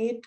8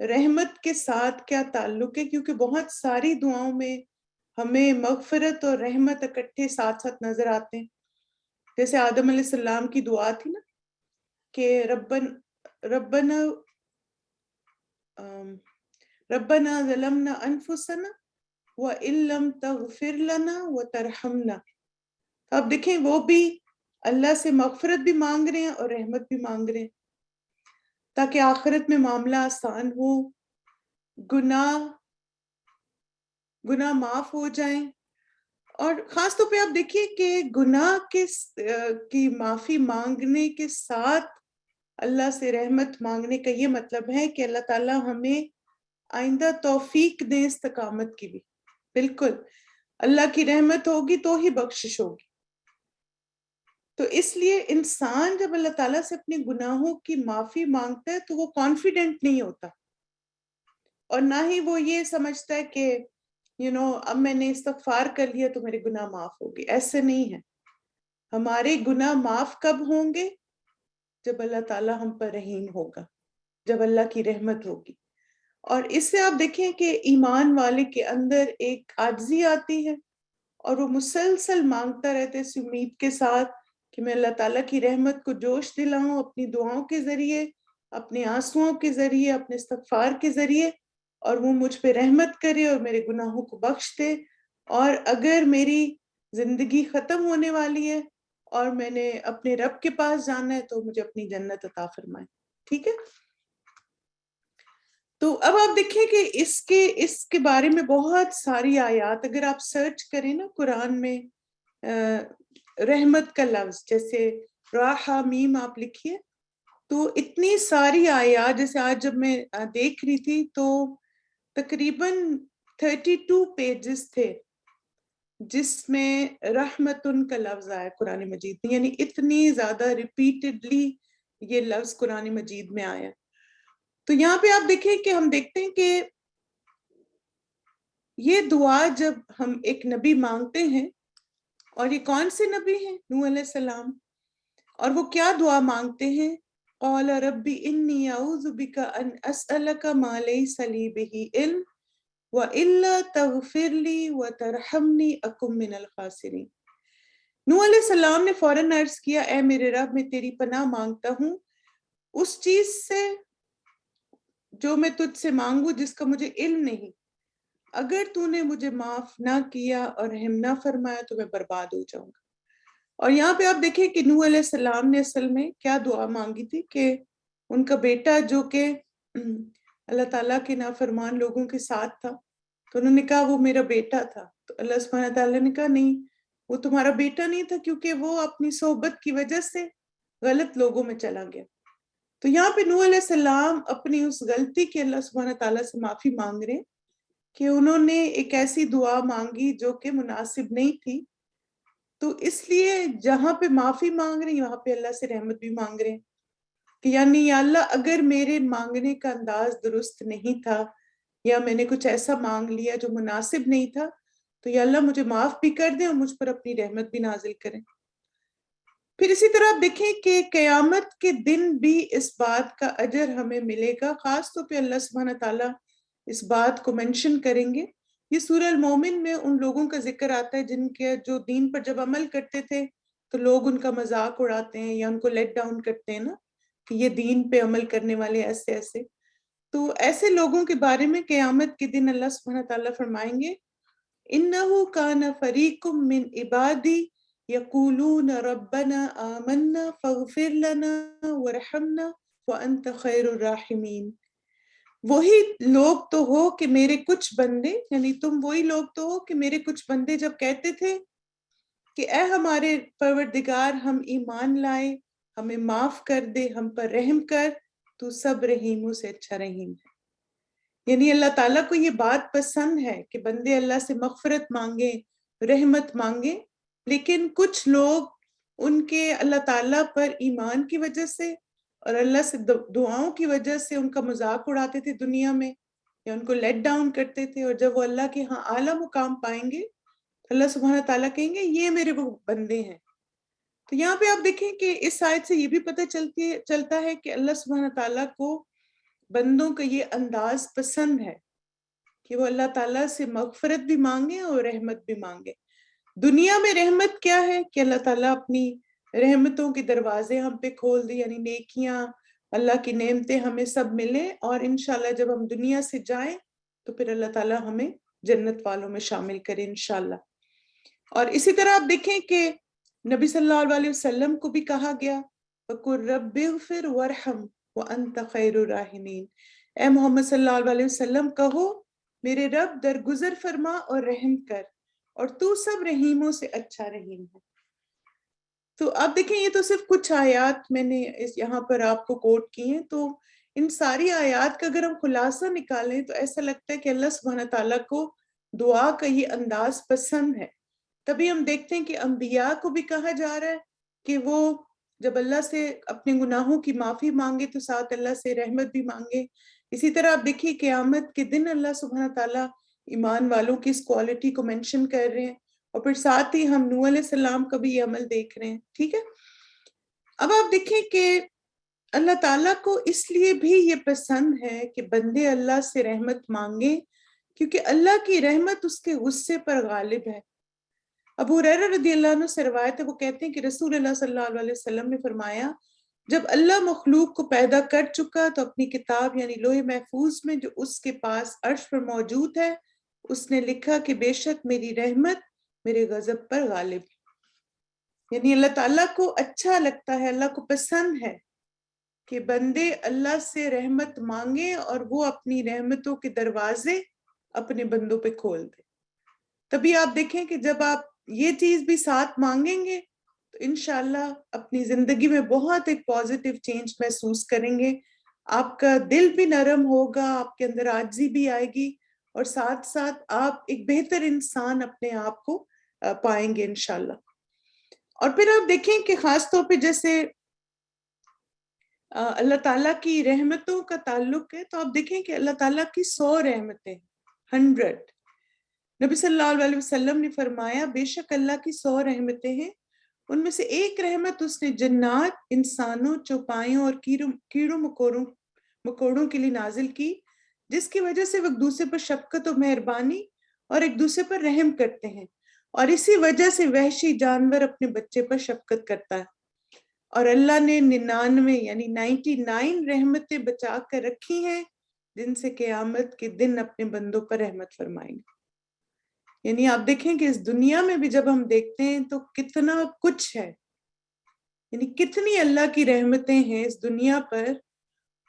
رحمت کے ساتھ کیا تعلق ہے، کیونکہ بہت ساری دعاؤں میں ہمیں مغفرت اور رحمت اکٹھے ساتھ ساتھ نظر آتے ہیں. جیسے آدم علیہ السلام کی دعا تھی نا کہ ربنا ربنا ظلمنا انفسنا وَإِن لَّمْ تَغْفِرْ لَنَا وَتَرْحَمْنَا. اب دیکھیں وہ بھی اللہ سے مغفرت بھی مانگ رہے ہیں اور رحمت بھی مانگ رہے ہیں تاکہ آخرت میں معاملہ آسان ہو، گناہ معاف ہو جائیں. اور خاص طور پہ آپ دیکھیے کہ گناہ کی معافی مانگنے کے ساتھ اللہ سے رحمت مانگنے کا یہ مطلب ہے کہ اللہ تعالیٰ ہمیں آئندہ توفیق دے استقامت کی بھی. بالکل اللہ کی رحمت ہوگی تو ہی بخشش ہوگی. تو اس لیے انسان جب اللہ تعالیٰ سے اپنے گناہوں کی معافی مانگتا ہے تو وہ کانفیڈنٹ نہیں ہوتا، اور نہ ہی وہ یہ سمجھتا ہے کہ اب میں نے استغفار کر لیا تو میرے گناہ معاف ہوگی. ایسے نہیں ہے. ہمارے گناہ معاف کب ہوں گے؟ جب اللہ تعالیٰ ہم پر رحیم ہوگا، جب اللہ کی رحمت ہوگی. اور اس سے آپ دیکھیں کہ ایمان والے کے اندر ایک عاجزی آتی ہے اور وہ مسلسل مانگتا رہتا ہے اس امید کے ساتھ کہ میں اللہ تعالیٰ کی رحمت کو جوش دلاؤں اپنی دعاؤں کے ذریعے، اپنے آنسوؤں کے ذریعے، اپنے استغفار کے ذریعے، اور وہ مجھ پہ رحمت کرے اور میرے گناہوں کو بخش دے. اور اگر میری زندگی ختم ہونے والی ہے اور میں نے اپنے رب کے پاس جانا ہے تو مجھے اپنی جنت عطا فرمائے. ٹھیک ہے؟ تو اب آپ دیکھیں کہ اس کے بارے میں بہت ساری آیات اگر آپ سرچ کریں نا قرآن میں، رحمت کا لفظ جیسے راحہ میم آپ لکھیے تو اتنی ساری آیات، جیسے آج جب میں دیکھ رہی تھی تو تقریباً 32 پیجز تھے جس میں رحمتن کا لفظ آیا قرآن مجید میں، یعنی اتنی زیادہ ریپیٹڈلی یہ لفظ قرآن مجید میں آیا. تو یہاں پہ آپ دیکھیں کہ ہم دیکھتے ہیں کہ یہ دعا جب ہم ایک نبی مانگتے ہیں، اور یہ کون سے نبی ہیں؟ نوح علیہ السلام. اور وہ کیا دعا مانگتے ہیں؟ قال ربی انی اعوذ بک ان اسألک ما لیس لی بہ علم والا تغفر لی وترحمنی اکن من الخاسرین. نوح علیہ السلام نے فوراً عرض کیا اے میرے رب میں تیری پناہ مانگتا ہوں اس چیز سے جو میں تجھ سے مانگوں جس کا مجھے علم نہیں. اگر تو نے مجھے معاف نہ کیا اور رحم نہ فرمایا تو میں برباد ہو جاؤں گا. اور یہاں پہ آپ دیکھیں کہ نوح علیہ السلام نے اصل میں کیا دعا مانگی تھی کہ ان کا بیٹا جو کہ اللہ تعالیٰ کے نافرمان لوگوں کے ساتھ تھا، تو انہوں نے کہا وہ میرا بیٹا تھا. تو اللہ سبحانہ تعالیٰ نے کہا نہیں، وہ تمہارا بیٹا نہیں تھا کیونکہ وہ اپنی صحبت کی وجہ سے غلط لوگوں میں چلا گیا. تو یہاں پہ نوح علیہ السلام اپنی اس غلطی کے اللہ سبحانہ تعالیٰ سے معافی مانگ رہے ہیں کہ انہوں نے ایک ایسی دعا مانگی جو کہ مناسب نہیں تھی. تو اس لیے جہاں پہ معافی مانگ رہے ہیں وہاں پہ اللہ سے رحمت بھی مانگ رہے ہیں کہ یعنی یا اللہ اگر میرے مانگنے کا انداز درست نہیں تھا یا میں نے کچھ ایسا مانگ لیا جو مناسب نہیں تھا تو یا اللہ مجھے معاف بھی کر دیں اور مجھ پر اپنی رحمت بھی نازل کریں. پھر اسی طرح آپ دیکھیں کہ قیامت کے دن بھی اس بات کا اجر ہمیں ملے گا. خاص طور پہ اللہ سبحانہ تعالیٰ اس بات کو منشن کریں گے. یہ سورہ المومن میں ان لوگوں کا ذکر آتا ہے جن کے جو دین پر جب عمل کرتے تھے تو لوگ ان کا مذاق اڑاتے ہیں یا ان کو لیٹ ڈاؤن کرتے ہیں نا کہ یہ دین پہ عمل کرنے والے ایسے ایسے. تو ایسے لوگوں کے بارے میں قیامت کے دن اللہ سبحانہ تعالیٰ فرمائیں گے انہو کان فریق من عبادی یقولون ربنا آمنا فاغفر لنا ورحمنا وانت خیر الراحمین. وہی لوگ تو ہو کہ میرے کچھ بندے، یعنی تم وہی لوگ تو ہو کہ میرے کچھ بندے جب کہتے تھے کہ اے ہمارے پروردگار ہم ایمان لائے، ہمیں معاف کر دے، ہم پر رحم کر، تو سب رحیموں سے اچھا رحیم ہے. یعنی اللہ تعالیٰ کو یہ بات پسند ہے کہ بندے اللہ سے مغفرت مانگیں، رحمت مانگیں، لیکن کچھ لوگ ان کے اللہ تعالیٰ پر ایمان کی وجہ سے اور اللہ سے دعاؤں کی وجہ سے ان کا مذاق اڑاتے تھے دنیا میں یا ان کو لیٹ ڈاؤن کرتے تھے، اور جب وہ اللہ کے ہاں اعلیٰ مقام پائیں گے اللہ سبحانہ تعالیٰ کہیں گے یہ میرے وہ بندے ہیں. تو یہاں پہ آپ دیکھیں کہ اس آیت سے یہ بھی پتہ چلتا ہے کہ اللہ سبحانہ تعالیٰ کو بندوں کا یہ انداز پسند ہے کہ وہ اللہ تعالیٰ سے مغفرت بھی مانگے اور رحمت بھی مانگے۔ دنیا میں رحمت کیا ہے کہ اللہ تعالیٰ اپنی رحمتوں کے دروازے ہم پہ کھول دے، یعنی نیکیاں، اللہ کی نعمتیں ہمیں سب ملیں، اور انشاءاللہ جب ہم دنیا سے جائیں تو پھر اللہ تعالیٰ ہمیں جنت والوں میں شامل کرے انشاءاللہ۔ اور اسی طرح آپ دیکھیں کہ نبی صلی اللہ علیہ وسلم کو بھی کہا گیا وَقُلْ رَبِّ اغْفِرْ وَارْحَمْ وَأَنْتَ خَيْرُ الرَّاحِمِينَ، اے محمد صلی اللہ علیہ وسلم کہو میرے رب درگزر فرما اور رحم کر، اور تو سب رحیموں سے اچھا رحیم ہے۔ تو آپ دیکھیں یہ تو صرف کچھ آیات میں نے یہاں پر آپ کو کوٹ کی ہیں، تو ان ساری آیات کا اگر ہم خلاصہ نکالیں تو ایسا لگتا ہے کہ اللہ سبحانہ تعالیٰ کو دعا کا یہ انداز پسند ہے۔ تبھی ہم دیکھتے ہیں کہ انبیاء کو بھی کہا جا رہا ہے کہ وہ جب اللہ سے اپنے گناہوں کی معافی مانگے تو ساتھ اللہ سے رحمت بھی مانگے۔ اسی طرح آپ دیکھیے قیامت کے دن اللہ سبحانہ تعالیٰ ایمان والوں کی اس کوالٹی کو مینشن کر رہے ہیں، اور پھر ساتھ ہی ہم نوح علیہ السلام کا بھی یہ عمل دیکھ رہے ہیں، ٹھیک ہے۔ اب آپ دیکھیں کہ اللہ تعالیٰ کو اس لیے بھی یہ پسند ہے کہ بندے اللہ سے رحمت مانگیں، کیونکہ اللہ کی رحمت اس کے غصے پر غالب ہے۔ ابو ہریرہ رضی اللہ عنہ سے روایت ہے، وہ کہتے ہیں کہ رسول اللہ صلی اللہ علیہ وسلم نے فرمایا جب اللہ مخلوق کو پیدا کر چکا تو اپنی کتاب یعنی لوح محفوظ میں جو اس کے پاس عرش پر موجود ہے اس نے لکھا کہ بے شک میری رحمت میرے غضب پر غالب ہے۔ یعنی اللہ تعالیٰ کو اچھا لگتا ہے، اللہ کو پسند ہے کہ بندے اللہ سے رحمت مانگیں اور وہ اپنی رحمتوں کے دروازے اپنے بندوں پہ کھول دے۔ تبھی آپ دیکھیں کہ جب آپ یہ چیز بھی ساتھ مانگیں گے تو انشاءاللہ اپنی زندگی میں بہت ایک پازیٹیو چینج محسوس کریں گے، آپ کا دل بھی نرم ہوگا، آپ کے اندر عاجزی بھی آئے گی، اور ساتھ ساتھ آپ ایک بہتر انسان اپنے آپ کو پائیں گے انشاءاللہ۔ اور پھر آپ دیکھیں کہ خاص طور پہ جیسے اللہ تعالیٰ کی رحمتوں کا تعلق ہے تو آپ دیکھیں کہ اللہ تعالیٰ کی 100 رحمتیں، 100۔ نبی صلی اللہ علیہ وسلم نے فرمایا بے شک اللہ کی 100 رحمتیں ہیں، ان میں سے ایک رحمت اس نے جنات، انسانوں، چوپایوں اور کیڑوں مکوڑوں کے لیے نازل کی، جس کی وجہ سے وہ ایک دوسرے پر شفقت و مہربانی اور ایک دوسرے پر رحم کرتے ہیں، اور اسی وجہ سے وحشی جانور اپنے بچے پر شفقت کرتا ہے۔ اور اللہ نے 99 یعنی 99 رحمتیں بچا کر رکھی ہیں جن سے قیامت کے دن اپنے بندوں پر رحمت فرمائیں گے۔ یعنی آپ دیکھیں کہ اس دنیا میں بھی جب ہم دیکھتے ہیں تو کتنا کچھ ہے، یعنی کتنی اللہ کی رحمتیں ہیں اس دنیا پر،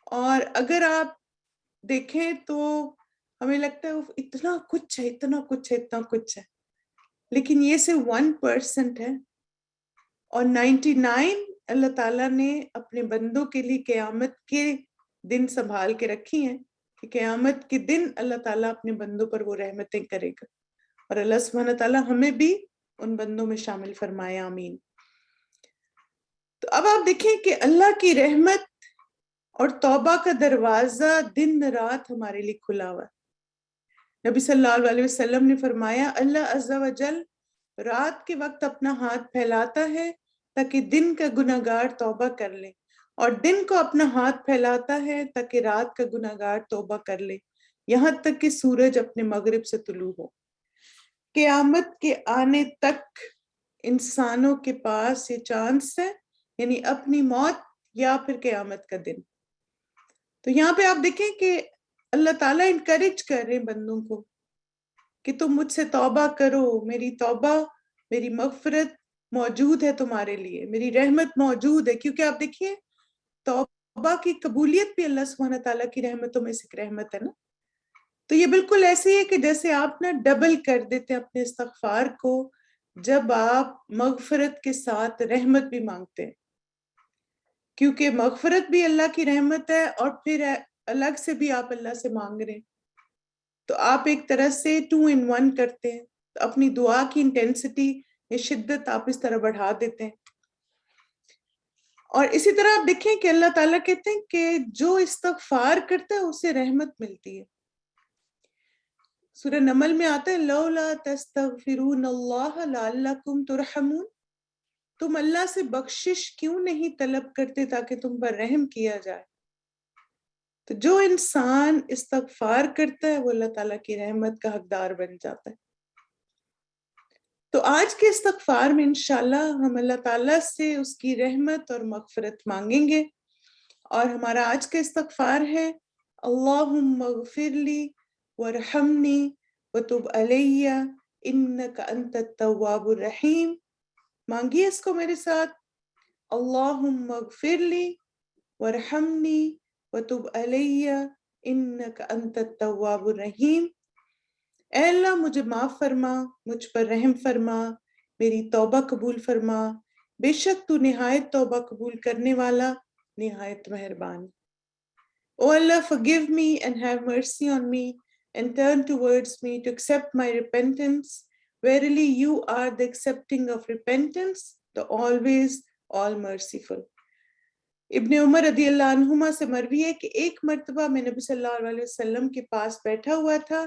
اور اگر آپ دیکھیں تو ہمیں لگتا ہے اتنا کچھ ہے، اتنا کچھ ہے، اتنا کچھ ہے، لیکن یہ صرف 1% ہے، اور 99 اللہ تعالیٰ نے اپنے بندوں کے لیے قیامت کے دن سنبھال کے رکھی ہیں کہ قیامت کے دن اللہ تعالیٰ اپنے بندوں پر وہ رحمتیں کرے گا، اور اللہ سبحانہ تعالیٰ ہمیں بھی ان بندوں میں شامل فرمائے، آمین۔ تو اب آپ دیکھیں کہ اللہ کی رحمت اور توبہ کا دروازہ دن رات ہمارے لیے کھلا ہوا ہے۔ نبی صلی اللہ علیہ وسلم نے فرمایا اللہ عز و جل رات کے وقت اپنا ہاتھ پھیلاتا ہے تاکہ دن کا گناہگار توبہ کر لے، اور دن کو اپنا ہاتھ پھیلاتا ہے تاکہ رات کا گناہگار توبہ کر لے، یہاں تک کہ سورج اپنے مغرب سے طلوع ہو۔ قیامت کے آنے تک انسانوں کے پاس یہ چانس ہے، یعنی اپنی موت یا پھر قیامت کا دن۔ تو یہاں پہ آپ دیکھیں کہ اللہ تعالیٰ انکریج کر رہے ہیں بندوں کو کہ تم مجھ سے توبہ کرو، میری توبہ، میری مغفرت موجود ہے تمہارے لیے، میری رحمت موجود ہے، کیونکہ آپ دیکھیے توبہ کی قبولیت بھی اللہ سبحانہ تعالیٰ کی رحمتوں میں سے ایک رحمت ہے نا۔ تو یہ بالکل ایسے ہے کہ جیسے آپ نا ڈبل کر دیتے ہیں اپنے استغفار کو جب آپ مغفرت کے ساتھ رحمت بھی مانگتے ہیں، کیونکہ مغفرت بھی اللہ کی رحمت ہے اور پھر الگ سے بھی آپ اللہ سے مانگ رہے ہیں، تو آپ ایک طرح سے 2 in 1 کرتے ہیں، تو اپنی دعا کی انٹینسٹی یا شدت آپ اس طرح بڑھا دیتے ہیں۔ اور اسی طرح آپ دیکھیں کہ اللہ تعالیٰ کہتے ہیں کہ جو استغفار کرتا ہے اسے رحمت ملتی ہے۔ سورہ نمل میں آتا ہے لولا تستغفرون اللہ لعلکم ترحمون، تم اللہ سے بخشش کیوں نہیں طلب کرتے تاکہ تم پر رحم کیا جائے۔ تو جو انسان استغفار کرتا ہے وہ اللہ تعالیٰ کی رحمت کا حقدار بن جاتا ہے. تو آج کے استغفار میں انشاءاللہ ہم اللہ تعالیٰ سے اس کی رحمت اور مغفرت مانگیں گے. اور ہمارا آج کا استغفار ہے اللہم اغفر لی وارحمنی وتب علی انک انت التواب الرحیم. مانگیے اس کو میرے ساتھ. اللہم اغفر لی وارحمنی وتب علی انک انت التواب الرحیم. اے اللہ مجھے معاف فرما، مجھ پر رحم فرما، میری توبہ قبول فرما، بے شک تو نہایت توبہ قبول کرنے والا، نہایت مہربان. Oh Allah, forgive me and have mercy on me and turn towards me to accept my repentance. Verily you are the accepting of repentance, the always all merciful. ابن عمر رضی اللہ عنہما سے مروی ہے کہ ایک مرتبہ میں نبی صلی اللہ علیہ وسلم کے پاس بیٹھا ہوا تھا.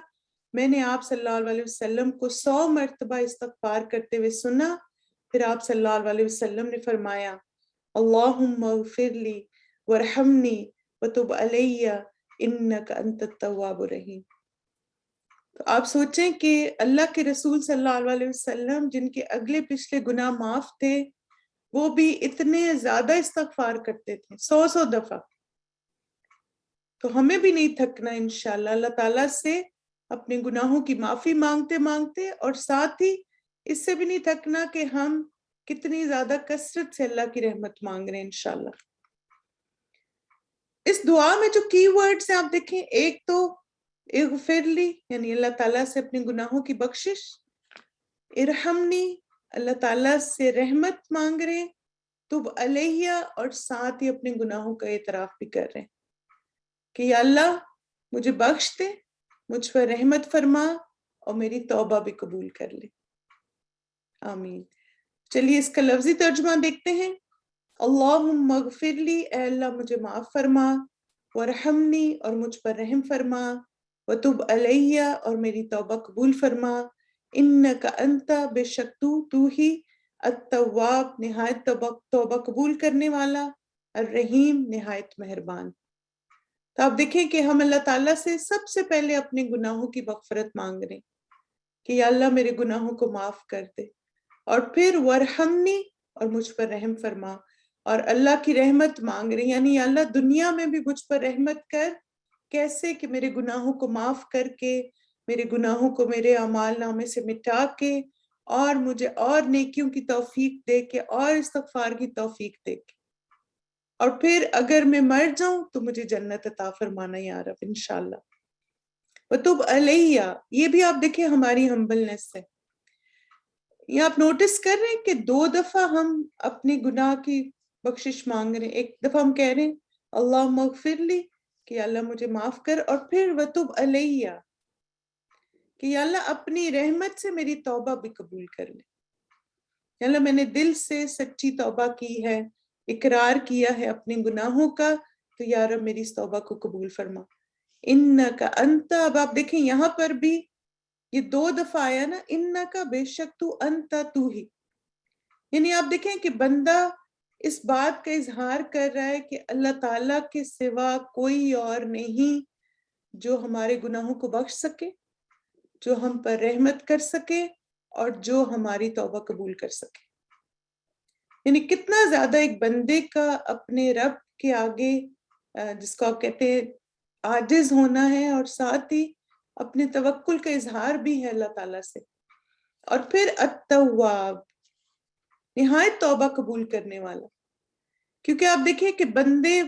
میں نے آپ صلی اللہ علیہ وسلم کو 100 مرتبہ استغفار کرتے ہوئے سنا. پھر آپ صلی اللہ علیہ وسلم نے فرمایا اللہم اغفر لی وارحمنی وتب علی انک انت التواب الرحیم. تو آپ سوچیں کہ اللہ کے رسول صلی اللہ علیہ وسلم جن کے اگلے پچھلے گناہ معاف تھے وہ بھی اتنے زیادہ استغفار کرتے تھے، 100 دفعہ. تو ہمیں بھی نہیں تھکنا انشاءاللہ اللہ تعالیٰ سے اپنے گناہوں کی معافی مانگتے مانگتے، اور ساتھ ہی اس سے بھی نہیں تھکنا کہ ہم کتنی زیادہ کثرت سے اللہ کی رحمت مانگ رہے ہیں انشاءاللہ. اس دعا میں جو کی ورڈز ہیں آپ دیکھیں، ایک تو اغفر لی یعنی اللہ تعالیٰ سے اپنے گناہوں کی بخشش، ارحمنی اللہ تعالیٰ سے رحمت مانگ رہے ہیں، تب علیہ اور ساتھ ہی اپنے گناہوں کا اعتراف بھی کر رہے ہیں کہ یا اللہ مجھے بخش دے، مجھ پر رحمت فرما اور میری توبہ بھی قبول کر لے. آمین. چلیے اس کا لفظی ترجمہ دیکھتے ہیں. اللہم اغفر لی، اے اللہ مجھے معاف فرما، ورحمنی اور مجھ پر رحم فرما، وتب علیہ اور میری توبہ قبول فرما، انک انت بے شک تو ہی التواب نہایت توبہ قبول کرنے والا، الرحیم نہایت مہربان. تو آپ دیکھیں کہ ہم اللہ تعالیٰ سے سب سے پہلے اپنے گناہوں کی مغفرت مانگ رہے ہیں کہ یا اللہ میرے گناہوں کو معاف کر دے، اور پھر ورحمنی اور مجھ پر رحم فرما، اور اللہ کی رحمت مانگ رہے ہیں یعنی یا اللہ دنیا میں بھی مجھ پر رحمت کر. کیسے کہ میرے گناہوں کو معاف کر کے، میرے گناہوں کو میرے اعمال نامے سے مٹا کے، اور مجھے اور نیکیوں کی توفیق دے کے، اور استغفار کی توفیق دے کے، اور پھر اگر میں مر جاؤں تو مجھے جنت عطا فرمانا یا رب انشاءاللہ. وتب علیہ، یہ بھی آپ دیکھیں ہماری ہمبلنس ہے. یہ آپ نوٹس کر رہے ہیں کہ 2 دفعہ ہم اپنے گناہ کی بخشش مانگ رہے ہیں. ایک دفعہ ہم کہہ رہے ہیں اللہم اغفر لی کہ اللہ مجھے معاف کر، اور پھر وتب علیہ کہ یا اللہ اپنی رحمت سے میری توبہ بھی قبول کر لے. یا اللہ میں نے دل سے سچی توبہ کی ہے، اقرار کیا ہے اپنے گناہوں کا، تو یا رب میری اس توبہ کو قبول فرما. انک انت، اب آپ دیکھیں یہاں پر بھی یہ 2 دفعہ آیا نا، انک بے شک تو، انت تو ہی. یعنی آپ دیکھیں کہ بندہ اس بات کا اظہار کر رہا ہے کہ اللہ تعالیٰ کے سوا کوئی اور نہیں جو ہمارے گناہوں کو بخش سکے، جو ہم پر رحمت کر سکے، اور جو ہماری توبہ قبول کر سکے. یعنی کتنا زیادہ ایک بندے کا اپنے رب کے آگے جس کو آپ کہتے ہیں عاجز ہونا ہے، اور ساتھ ہی اپنے توکل کا اظہار بھی ہے اللہ تعالیٰ سے. اور پھر التواب نہایت توبہ قبول کرنے والا. کیونکہ آپ دیکھیں کہ بندے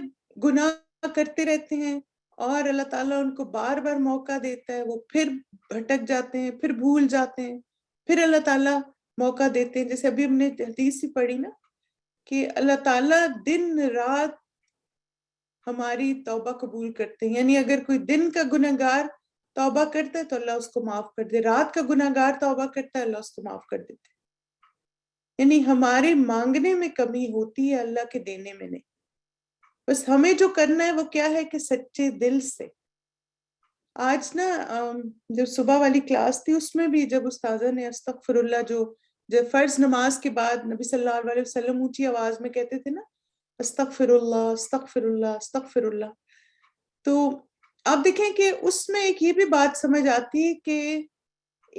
گناہ کرتے رہتے ہیں اور اللہ تعالیٰ ان کو بار بار موقع دیتا ہے، وہ پھر بھٹک جاتے ہیں، پھر بھول جاتے ہیں، پھر اللہ تعالیٰ موقع دیتے ہیں. جیسے ابھی ہم نے حدیث ہی پڑھی نا کہ اللہ تعالیٰ دن رات ہماری توبہ قبول کرتے ہیں. یعنی اگر کوئی دن کا گناہگار توبہ کرتا ہے تو اللہ اس کو معاف کر دے، رات کا گناہگار توبہ کرتا ہے اللہ اس کو معاف کر دیتے. یعنی ہمارے مانگنے میں کمی ہوتی ہے، اللہ کے دینے میں نہیں. بس ہمیں جو کرنا ہے وہ کیا ہے کہ سچے دل سے. آج نا جب صبح والی کلاس تھی اس میں بھی جب استاذہ نے استغفر اللہ جو فرض نماز کے بعد نبی صلی اللہ علیہ وسلم اونچی آواز میں کہتے تھے نا استغفر اللہ استغفر اللہ استغفر اللہ، تو آپ دیکھیں کہ اس میں ایک یہ بھی بات سمجھ آتی ہے کہ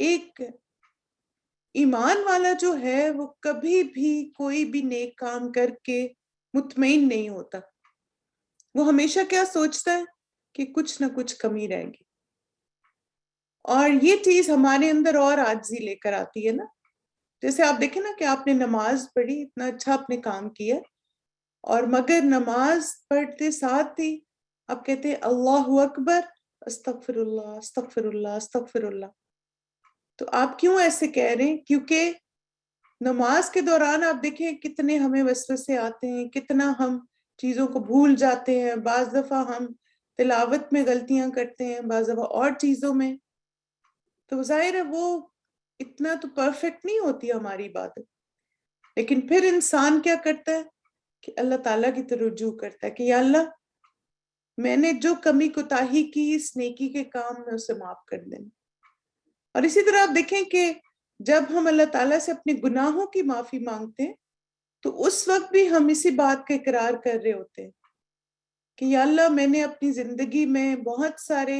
ایک ایمان والا جو ہے وہ کبھی بھی کوئی بھی نیک کام کر کے مطمئن نہیں ہوتا. وہ ہمیشہ کیا سوچتا ہے کہ کچھ نہ کچھ کمی رہے گی. اور یہ چیز ہمارے اندر اور عاجزی لے کر آتی ہے نا. جیسے آپ دیکھیں نا کہ آپ نے نماز پڑھی، اتنا اچھا آپ نے کام کیا، اور مگر نماز پڑھتے ساتھ ہی آپ کہتے ہیں اللہ اکبر، استغفر اللہ استغفر اللہ استغفر اللہ. تو آپ کیوں ایسے کہہ رہے ہیں؟ کیونکہ نماز کے دوران آپ دیکھیں کتنے ہمیں وسوسے آتے ہیں، کتنا ہم چیزوں کو بھول جاتے ہیں. بعض دفعہ ہم تلاوت میں غلطیاں کرتے ہیں، بعض دفعہ اور چیزوں میں. تو ظاہر ہے وہ اتنا تو پرفیکٹ نہیں ہوتی ہماری عبادت. لیکن پھر انسان کیا کرتا ہے کہ اللہ تعالیٰ کی طرف رجوع کرتا ہے کہ یا اللہ میں نے جو کمی کوتاہی کی اس نیکی کے کام میں اسے معاف کر دینا. اور اسی طرح آپ دیکھیں کہ جب ہم اللہ تعالیٰ سے اپنے گناہوں کی معافی مانگتے ہیں تو اس وقت بھی ہم اسی بات کا اقرار کر رہے ہوتے ہیں کہ یا اللہ میں نے اپنی زندگی میں بہت سارے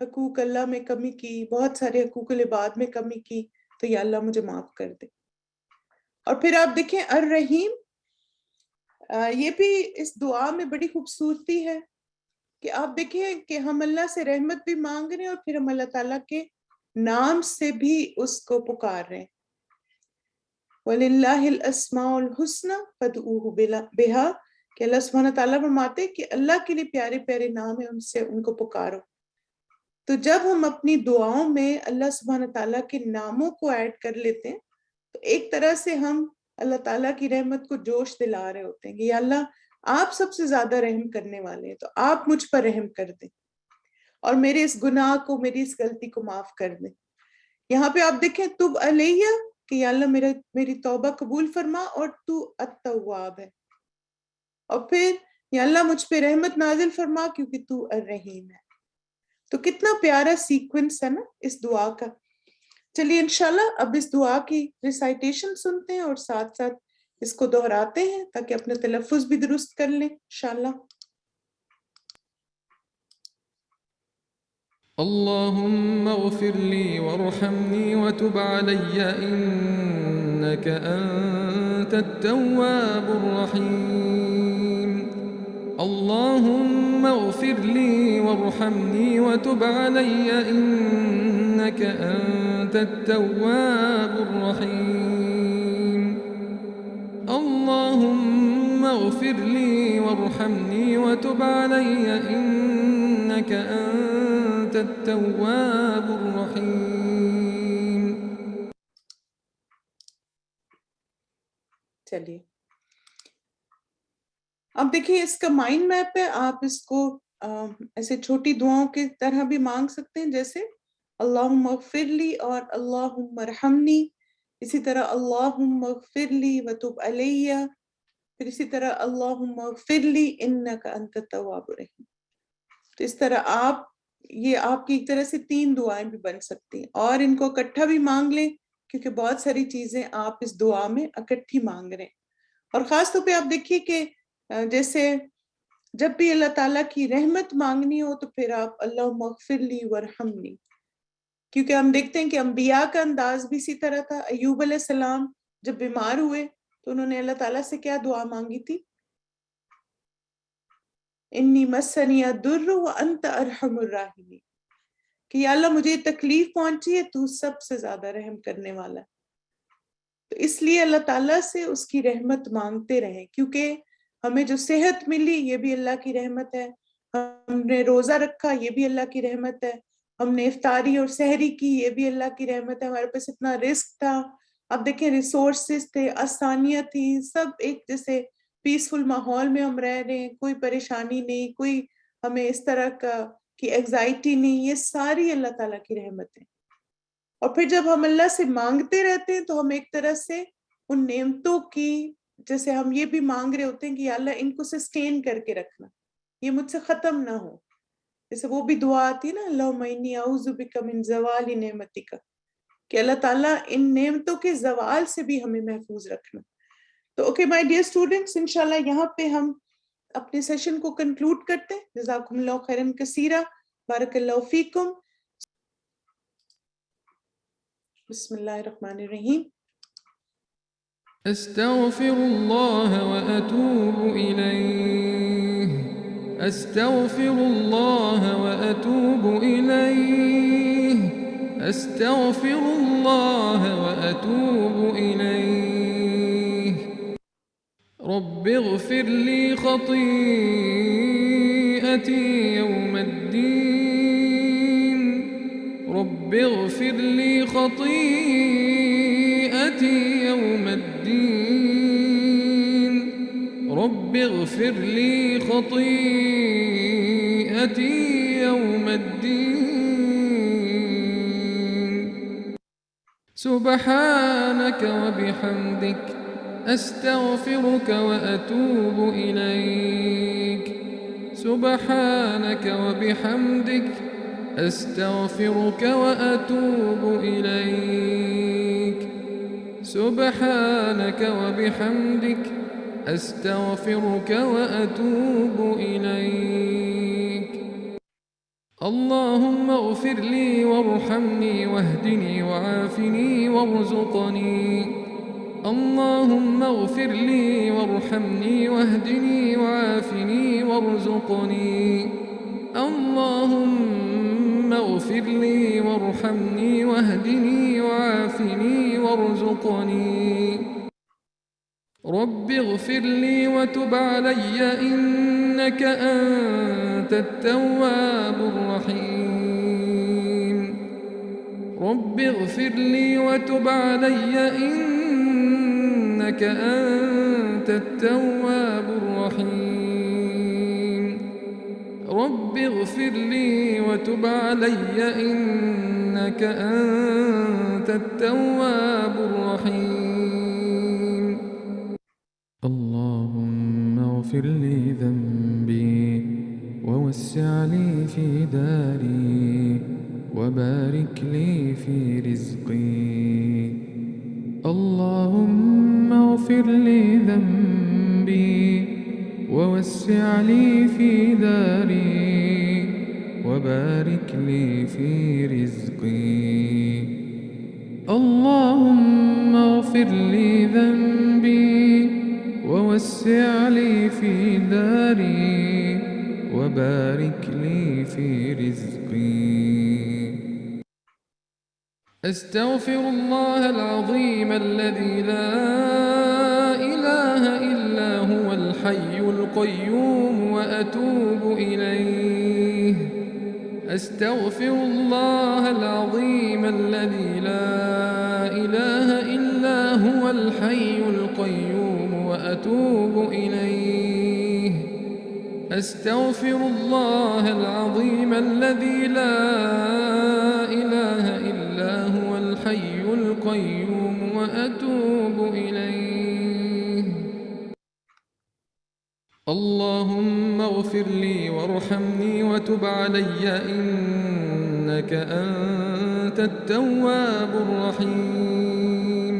حقوق اللہ میں کمی کی، بہت سارے حقوق العباد میں کمی کی، تو یا اللہ مجھے معاف کر دے. اور پھر آپ دیکھیں الرحیم، یہ بھی اس دعا میں بڑی خوبصورتی ہے کہ آپ دیکھیں کہ ہم اللہ سے رحمت بھی مانگ رہے ہیں اور پھر ہم اللہ تعالیٰ کے نام سے بھی اس کو پکار رہے ہیں. وَلِلَّهِ الْأَسْمَاءُ الْحُسْنَى فَادْعُوهُ بِهَا، کہ اللہ سبحانہ تعالیٰ فرماتے کہ اللہ کے لیے پیارے پیارے نام ہیں، ان کو پکارو. تو جب ہم اپنی دعاؤں میں اللہ سبحانہ تعالیٰ کے ناموں کو ایڈ کر لیتے ہیں تو ایک طرح سے ہم اللہ تعالیٰ کی رحمت کو جوش دلا رہے ہوتے ہیں کہ یا اللہ آپ سب سے زیادہ رحم کرنے والے ہیں، تو آپ مجھ پر رحم کر دیں اور میرے اس گناہ کو، میری اس غلطی کو معاف کر دیں. یہاں پہ آپ دیکھیں تب علیہ کہ یا اللہ میری توبہ قبول فرما اور تو التواب ہے. اور پھر یا اللہ مجھ پہ رحمت نازل فرما کیونکہ تو الرحیم ہے. تو کتنا پیارا سیکوینس ہے نا اس دعا کا. چلیے انشاءاللہ اب اس دعا کی ریسائٹیشن سنتے ہیں اور ساتھ ساتھ اس کو دہراتے ہیں تاکہ اپنے تلفظ بھی درست کر لیں انشاءاللہ. اللهم اغفر لي وارحمني وتب علي إنك أنت التواب الرحيم. اللهم اغفر لي وارحمني وتب علي إنك أنت التواب الرحيم. اللهم اغفر لي وارحمني وتب علي إنك أنت التواب الرحيم. چلیے اب دیکھیے اس کا مائنڈ میپ ہے. آپ اس کو ایسے چھوٹی دعاؤں کی طرح بھی مانگ سکتے ہیں، جیسے اللہم اغفر لی اور اللہم ارحمنی. اسی طرح اللہم اغفر لی وتب علیہ. پھر اسی طرح اللہم اغفر لی انک انت التواب الرحیم. تو اس طرح یہ آپ کی ایک طرح سے 3 دعائیں بھی بن سکتی ہیں، اور ان کو اکٹھا بھی مانگ لیں کیونکہ بہت ساری چیزیں آپ اس دعا میں اکٹھی مانگ رہے ہیں. اور خاص طور پہ آپ دیکھیے کہ جیسے جب بھی اللہ تعالیٰ کی رحمت مانگنی ہو تو پھر آپ اللہم اغفر لی ورحمنی، کیونکہ ہم دیکھتے ہیں کہ انبیاء کا انداز بھی اسی طرح تھا. ایوب علیہ السلام جب بیمار ہوئے تو انہوں نے اللہ تعالیٰ سے کیا دعا مانگی تھی؟ انی مسنی الضر وانت ارحم الراحمین، کہ یا اللہ مجھے تکلیف پہنچی ہے، تو سب سے زیادہ رحم کرنے والا ہے. تو اس لیے اللہ تعالیٰ سے اس کی رحمت مانگتے رہیں، کیونکہ ہمیں جو صحت ملی یہ بھی اللہ کی رحمت ہے، ہم نے روزہ رکھا یہ بھی اللہ کی رحمت ہے، ہم نے افطاری اور سحری کی یہ بھی اللہ کی رحمت ہے، ہمارے پاس اتنا رزق تھا. اب دیکھیں ریسورسز تھے، آسانیاں تھیں، سب ایک جیسے پیسفل ماحول میں ہم رہ رہے ہیں، کوئی پریشانی نہیں، کوئی ہمیں اس طرح کی ایگزائٹی نہیں. یہ ساری اللہ تعالیٰ کی رحمت ہے. اور پھر جب ہم اللہ سے مانگتے رہتے ہیں تو ہم ایک طرح سے ان نعمتوں کی، جیسے ہم یہ بھی مانگ رہے ہوتے ہیں کہ یا اللہ ان کو سسٹین کر کے رکھنا، یہ مجھ سے ختم نہ ہو. جیسے وہ بھی دعا آتی ہے نا اللہم انی اعوذ بک من زوال نعمتک، کہ اللہ تعالیٰ ان نعمتوں کے زوال سے بھی ہمیں محفوظ رکھنا. تو اوکے مائی ڈیئر اسٹوڈنٹس، انشاءاللہ یہاں پہ ہم اپنے سیشن کو کنکلوڈ کرتے ہیں. جزاکم اللہ خیرن کثیرا. بارک اللہ فیکم. بسم اللہ الرحمن الرحیم. أستغفر الله وأتوب إليه أستغفر الله وأتوب إليه أستغفر الله وأتوب إليه رب اغفر لي خطيئتي يوم الدين رب اغفر لي خطيئتي يوم الدين رب اغفر لي خطيئتي يوم الدين سبحانك وبحمدك أستغفرك وأتوب إليك سبحانك وبحمدك أستغفرك وأتوب إليك سبحانك وبحمدك أستغفرك وأتوب إليك اللهم اغفر لي وارحمني واهدني وعافني وارزقني اللهم اغفر لي وارحمني واهدني وعافني وارزقني اللهم اغفر لي وارحمني واهدني وعافني وارزقني رب اغفر لي وتب علي إنك أنت التواب الرحيم رب اغفر لي وتب علي إنك أنت التواب الرحيم رب اغفر لي وتب علي إنك أنت التواب الرحيم اللهم اغفر لي ذنبي ووسع لي في داري وبارك لي في رزقي اللهم اغفر لي ذنبي ووسع لي في داري وبارك لي في رزقي اللهم اغفر لي ذنبي ووسع لي في داري وبارك لي في رزقي أستغفر الله العظيم الذي لا إله إلا هو الحي القيوم وأتوب إليه أستغفر الله العظيم الذي لا إله إلا هو الحي القيوم وأتوب إليه أستغفر الله العظيم الذي لا إله إلا هو الحي القيوم وأتوب إليه اللهم اغفر لي وارحمني وتب علي إنك أنت التواب الرحيم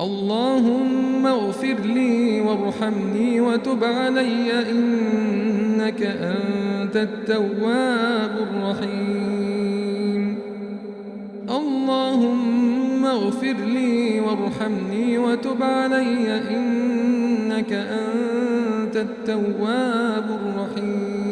اللهم اغفر لي وارحمني وتب علي إنك أنت التواب الرحيم اللهم اغفر لي وارحمني وتب علي إنك أنت التواب الرحيم